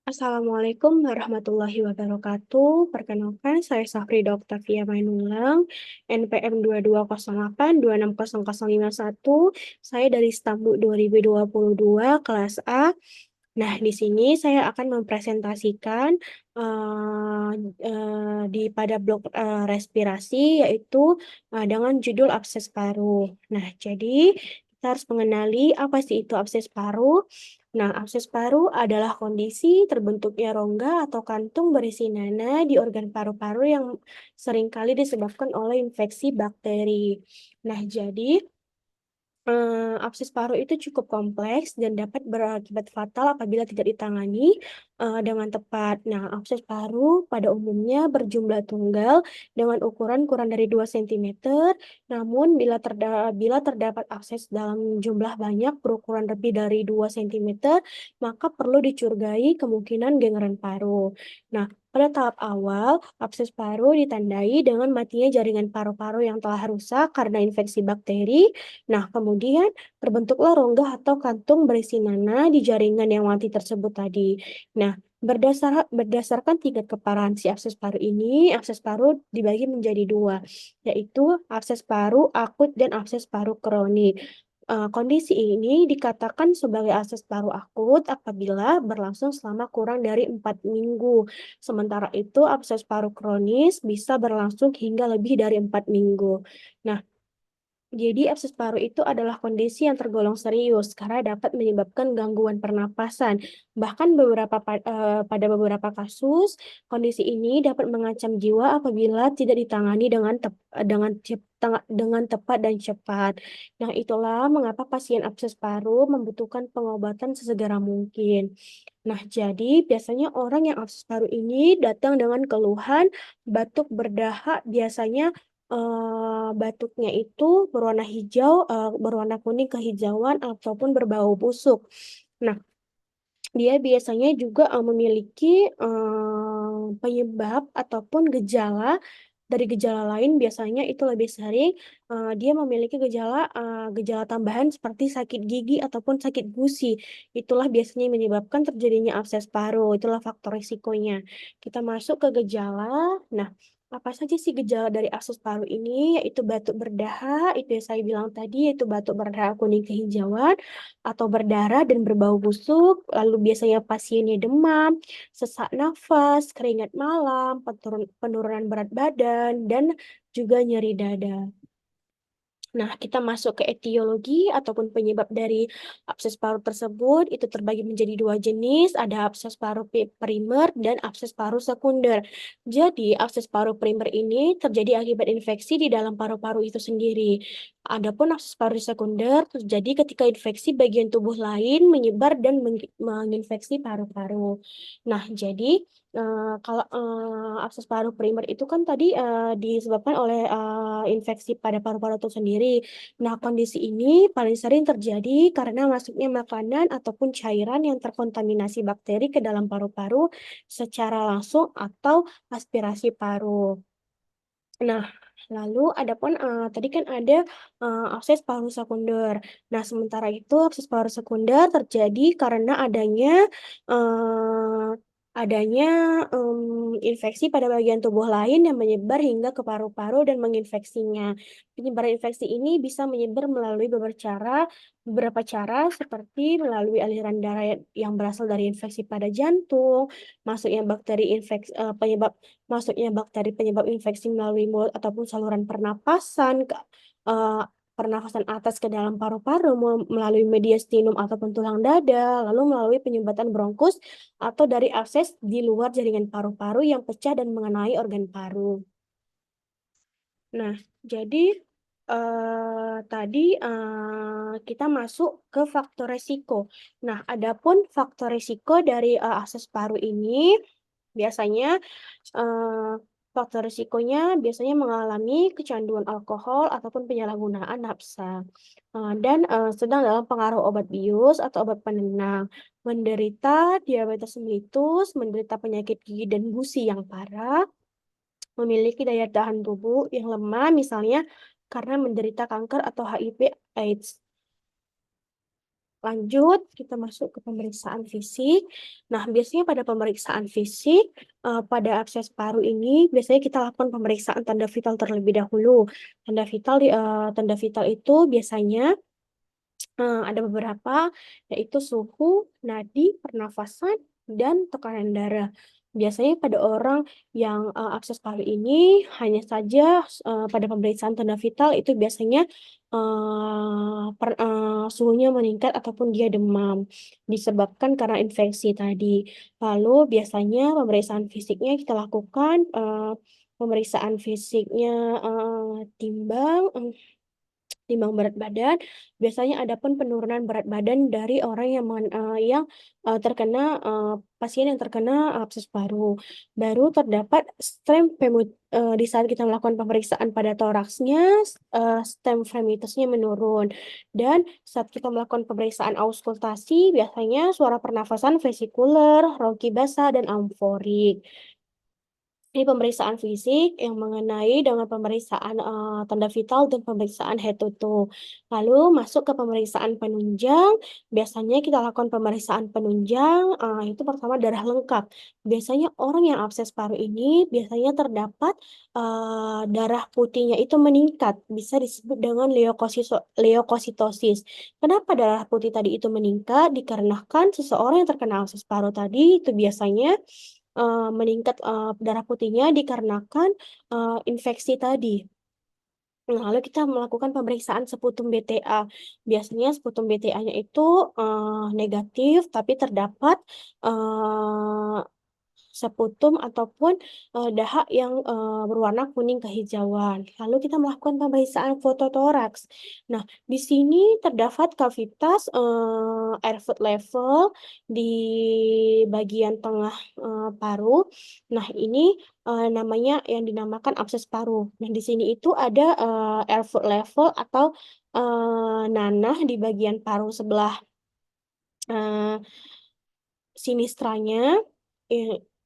Assalamualaikum warahmatullahi wabarakatuh. Perkenalkan, saya Safri Dr. Fia Mainulang, NPM 2208260051. Saya dari Stambu 2022, kelas A. Nah, di sini saya akan mempresentasikan eh, pada blok respirasi, yaitu dengan judul abses paru. Nah, jadi kita harus mengenali apa sih itu abses paru. Nah, abses paru adalah kondisi terbentuknya rongga atau kantung berisi nanah di organ paru-paru yang seringkali disebabkan oleh infeksi bakteri. Nah, jadi abses paru itu cukup kompleks dan dapat berakibat fatal apabila tidak ditangani dengan tepat. Nah, abses paru pada umumnya berjumlah tunggal dengan ukuran kurang dari 2 cm. Namun bila terdapat abses dalam jumlah banyak berukuran lebih dari 2 cm, maka perlu dicurigai kemungkinan gangren paru. Nah, pada tahap awal, abses paru ditandai dengan matinya jaringan paru-paru yang telah rusak karena infeksi bakteri. Nah, kemudian terbentuklah rongga atau kantung berisi nanah di jaringan yang mati tersebut tadi. Nah, berdasarkan tingkat keparahan si abses paru ini, abses paru dibagi menjadi dua, yaitu abses paru akut dan abses paru kronik. Kondisi ini dikatakan sebagai abses paru akut apabila berlangsung selama kurang dari 4 minggu. Sementara itu, abses paru kronis bisa berlangsung hingga lebih dari 4 minggu. Nah, jadi abses paru itu adalah kondisi yang tergolong serius karena dapat menyebabkan gangguan pernapasan. Bahkan pada beberapa kasus, kondisi ini dapat mengancam jiwa apabila tidak ditangani dengan tepat dan cepat. Nah, itulah mengapa pasien abses paru membutuhkan pengobatan sesegera mungkin. Nah, jadi biasanya orang yang abses paru ini datang dengan keluhan batuk berdahak, biasanya batuknya itu berwarna hijau, berwarna kuning kehijauan ataupun berbau busuk. Nah, dia biasanya juga memiliki penyebab ataupun gejala dari gejala lain. Biasanya itu lebih sering dia memiliki gejala tambahan seperti sakit gigi ataupun sakit gusi. Itulah biasanya yang menyebabkan terjadinya abses paru. Itulah faktor risikonya. Kita masuk ke gejala. Nah, apa saja sih gejala dari abses paru ini? Yaitu batuk berdahak, itu yang saya bilang tadi, yaitu batuk berdahak kuning kehijauan atau berdarah dan berbau busuk. Lalu biasanya pasiennya demam, sesak nafas, keringat malam, penurunan berat badan, dan juga nyeri dada. Nah, kita masuk ke etiologi ataupun penyebab dari abses paru tersebut. Itu terbagi menjadi dua jenis, ada abses paru primer dan abses paru sekunder. Jadi, abses paru primer ini terjadi akibat infeksi di dalam paru-paru itu sendiri. Adapun abses paru sekunder terjadi ketika infeksi bagian tubuh lain menyebar dan menginfeksi paru-paru. Nah, jadi kalau abses paru primer itu kan tadi disebabkan oleh infeksi pada paru-paru itu sendiri. Nah, kondisi ini paling sering terjadi karena masuknya makanan ataupun cairan yang terkontaminasi bakteri ke dalam paru-paru secara langsung atau aspirasi paru. Nah, lalu adapun tadi kan ada abses paru sekunder. Nah, sementara itu abses paru sekunder terjadi karena eh, adanya infeksi pada bagian tubuh lain yang menyebar hingga ke paru-paru dan menginfeksinya. Penyebaran infeksi ini bisa menyebar melalui beberapa cara seperti melalui aliran darah yang berasal dari infeksi pada jantung, masuknya bakteri penyebab infeksi melalui mulut ataupun saluran eh, pernafasan atas ke dalam paru-paru melalui mediastinum ataupun tulang dada, lalu melalui penyumbatan bronkus atau dari akses di luar jaringan paru-paru yang pecah dan mengenai organ paru. Nah, jadi tadi kita masuk ke faktor resiko. Nah, adapun faktor resiko dari akses paru ini biasanya eh, faktor risikonya biasanya mengalami kecanduan alkohol ataupun penyalahgunaan nafsa dan sedang dalam pengaruh obat bius atau obat penenang, menderita diabetes mellitus, menderita penyakit gigi dan gusi yang parah, memiliki daya tahan tubuh yang lemah misalnya karena menderita kanker atau HIV/AIDS. Lanjut, kita masuk ke pemeriksaan fisik. Nah, biasanya pada pemeriksaan fisik, pada akses paru ini biasanya kita lakukan pemeriksaan tanda vital terlebih dahulu. Tanda vital itu biasanya ada beberapa, yaitu suhu, nadi, pernafasan, dan tekanan darah. Biasanya pada orang yang akses paru ini hanya saja pada pemeriksaan tanda vital itu biasanya suhunya meningkat ataupun dia demam disebabkan karena infeksi tadi. Lalu biasanya pemeriksaan fisiknya kita lakukan pemeriksaan fisiknya timbang berat badan, biasanya ada pun penurunan berat badan dari orang pasien yang terkena abses paru. Baru terdapat di saat kita melakukan pemeriksaan pada toraksnya, stem femitousnya menurun. Dan saat kita melakukan pemeriksaan auskultasi, biasanya suara pernafasan vesikuler, rongki basah, dan amforik. Ini pemeriksaan fisik yang mengenai dengan pemeriksaan tanda vital dan pemeriksaan head to toe. Lalu masuk ke pemeriksaan penunjang. Biasanya kita lakukan pemeriksaan penunjang itu pertama darah lengkap. Biasanya orang yang abses paru ini biasanya terdapat darah putihnya itu meningkat, bisa disebut dengan leukositosis. Kenapa darah putih tadi itu meningkat? Dikarenakan seseorang yang terkena abses paru tadi itu biasanya meningkat darah putihnya dikarenakan infeksi tadi. Nah, lalu kita melakukan pemeriksaan sputum BTA. Biasanya sputum BTA-nya itu negatif, tapi terdapat uh, seputum ataupun dahak yang berwarna kuning kehijauan. Lalu kita melakukan pemeriksaan fototoraks. Nah, di sini terdapat kavitas airfoot level di bagian tengah paru. Nah, ini yang dinamakan abses paru. Nah, di sini itu ada airfoot level atau nanah di bagian paru sebelah uh, sinistranya.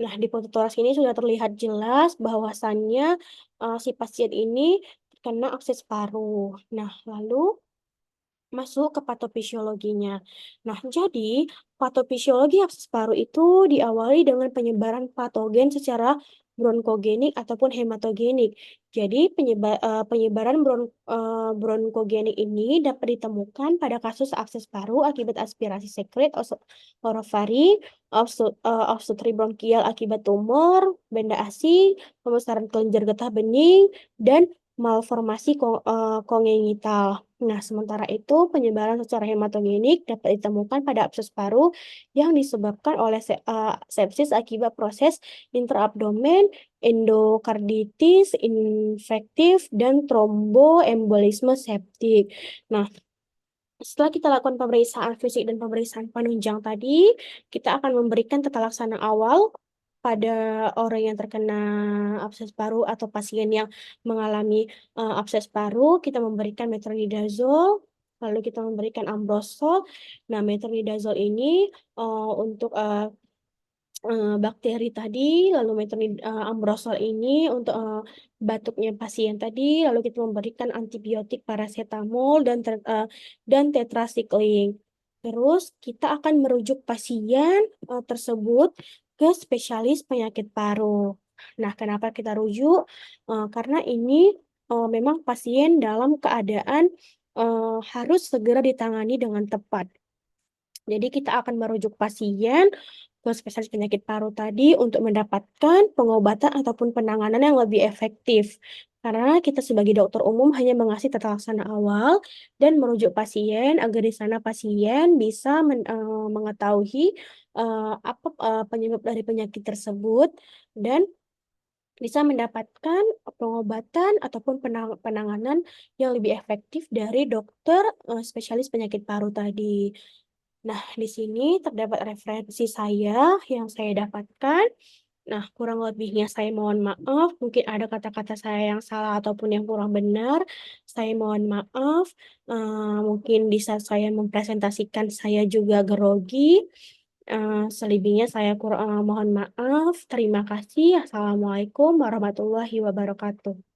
Nah, di foto toras ini sudah terlihat jelas bahwasannya si pasien ini terkena akses paru. Nah, lalu masuk ke patofisiologinya. Nah, jadi patofisiologi abses paru itu diawali dengan penyebaran patogen secara bronkogenik ataupun hematogenik. Jadi penyebaran bronkogenik ini dapat ditemukan pada kasus abses paru akibat aspirasi sekret orofaring, obstruksi bronkial akibat tumor, benda asing, pembesaran kelenjar getah bening, dan malformasi kongenital. Nah, sementara itu penyebaran secara hematogenik dapat ditemukan pada abses paru yang disebabkan oleh sepsis akibat proses intraabdomen, endokarditis infektif, dan tromboembolisme septik. Nah, setelah kita lakukan pemeriksaan fisik dan pemeriksaan penunjang tadi, kita akan memberikan tata laksana awal pada orang yang terkena abses paru atau pasien yang mengalami abses paru. Kita memberikan metronidazole, lalu kita memberikan ambrosol. Nah, metronidazole ini untuk bakteri tadi, lalu ambrosol ini untuk batuknya pasien tadi, lalu kita memberikan antibiotik paracetamol dan tetracycline. Terus kita akan merujuk pasien tersebut ke spesialis penyakit paru. Nah, kenapa kita rujuk? Karena ini memang pasien dalam keadaan harus segera ditangani dengan tepat. Jadi kita akan merujuk pasien ke spesialis penyakit paru tadi untuk mendapatkan pengobatan ataupun penanganan yang lebih efektif. Karena kita sebagai dokter umum hanya mengasih tata laksana awal dan merujuk pasien agar di sana pasien bisa mengetahui apa penyebab dari penyakit tersebut dan bisa mendapatkan pengobatan ataupun penanganan yang lebih efektif dari dokter spesialis penyakit paru tadi. Nah, di sini terdapat referensi saya yang saya dapatkan. Nah, kurang lebihnya saya mohon maaf. Mungkin ada kata-kata saya yang salah ataupun yang kurang benar. Saya mohon maaf. Mungkin di saat saya mempresentasikan saya juga grogi. Selebihnya saya mohon maaf. Terima kasih. Assalamualaikum warahmatullahi wabarakatuh.